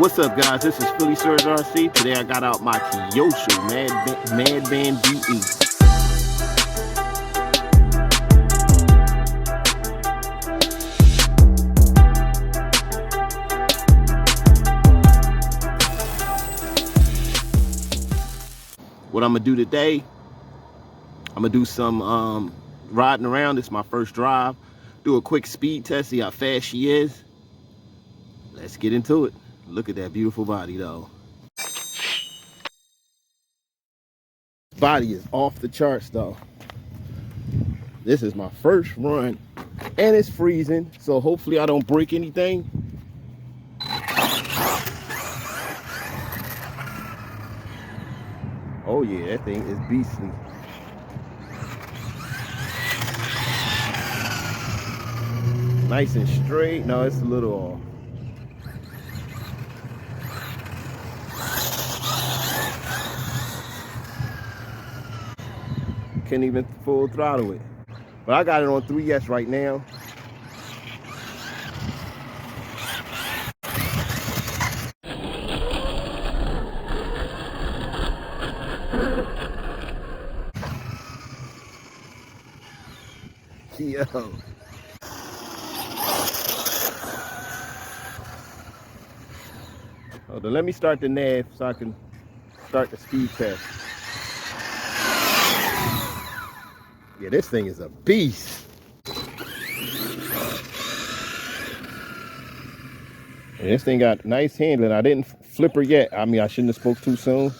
What's up, guys? This is Phillyswords RC. Today I got out my Kyosho Mad BE. What I'm gonna do today, I'm gonna do some riding around. This is my first drive. Do a quick speed test, see how fast she is. Let's get into it. Look at that beautiful body though. Body is off the charts though. This is my first run and it's freezing, so hopefully I don't break anything. Oh yeah, that thing is beastly. Nice and straight. No, it's a little off. Can't even full throttle it. But I got it on 3S right now. Yo. Hold on, let me start the nav so I can start the speed test. Yeah, this thing is a beast. And this thing got nice handling. I didn't flip her yet. I mean, I shouldn't have spoke too soon.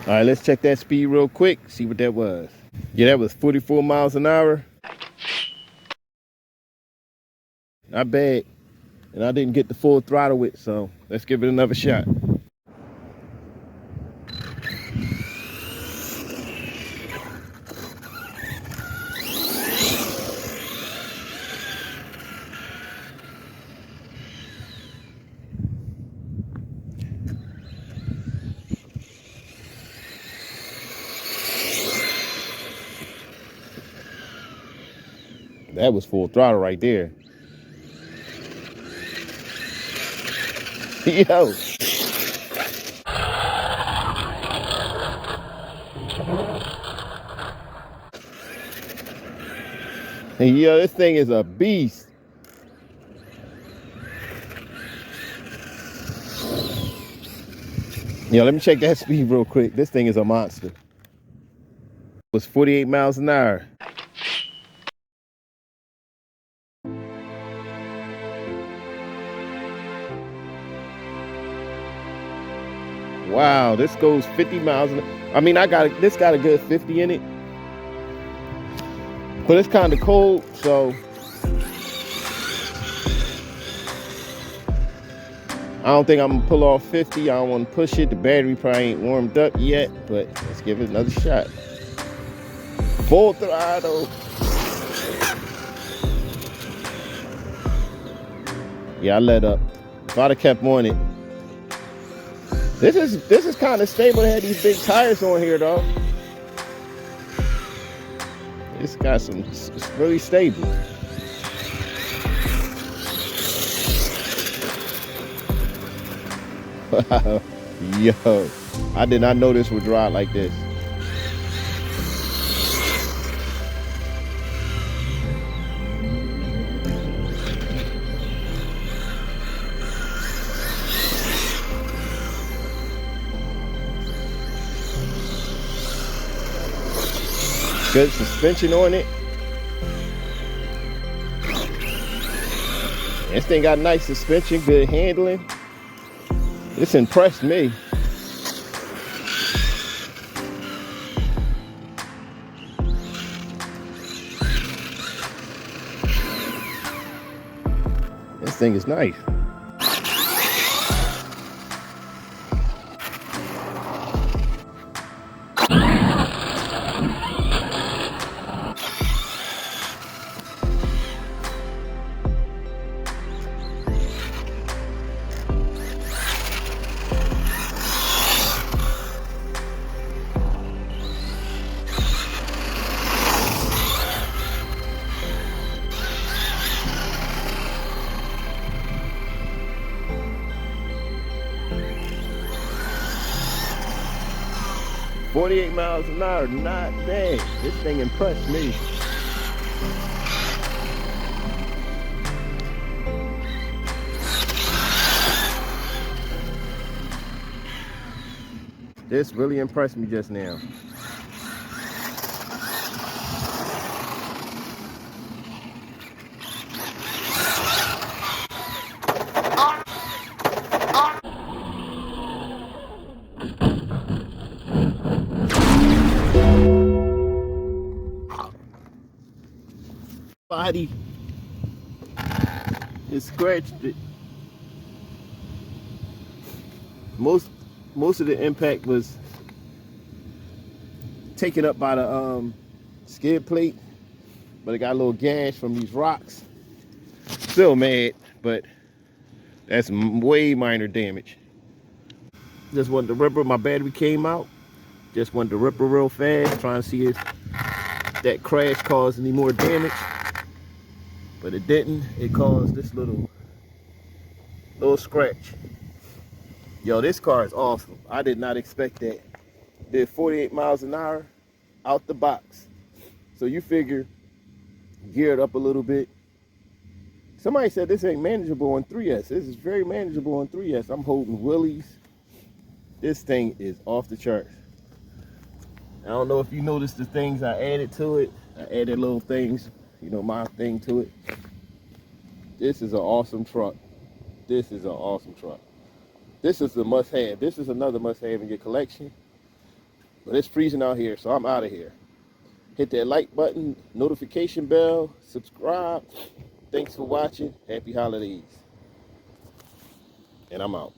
All right, let's check that speed real quick, see what that was. Yeah, that was 44 miles an hour. Not bad. And I didn't get the full throttle with, so let's give it another shot. That was full throttle right there. Yo. Yo, this thing is a beast. Yo, let me check that speed real quick. This thing is a monster. It was 48 miles an hour. Wow, this goes 50 miles an hour. I mean, this got a good 50 in it. But it's kind of cold, so I don't think I'm gonna pull off 50. I don't want to push it. The battery probably ain't warmed up yet, but let's give it another shot. Full throttle. Yeah, I let up. If I'd have kept on it. This is kind of stable to have these big tires on here though. It's got some, it's really stable. Wow, yo, I did not know this would ride like this. Good suspension on it. This thing got nice suspension, good handling. This impressed me. This thing is nice. 48 miles an hour, not bad. This thing impressed me. This really impressed me just now. Body is scratched it. Most of the impact was taken up by the skid plate, but it got a little gash from these rocks. Still mad, but that's way minor damage. Just wanted to rip her. My battery came out. Just wanted to rip her real fast, trying to see if that crash caused any more damage. But it didn't. It caused this little scratch. Yo, this car is awesome. I did not expect that. Did 48 miles an hour out the box. So you figure, gear it up a little bit. Somebody said this ain't manageable on 3S. This is very manageable on 3S. I'm holding wheelies. This thing is off the charts. I don't know if you noticed the things I added to it. I added little things, you know, my thing to it. This is an awesome truck. This is an awesome truck. This is a must-have. This is another must-have in your collection. But it's freezing out here, so I'm out of here. Hit that like button, notification bell, subscribe. Thanks for watching. Happy holidays. And I'm out.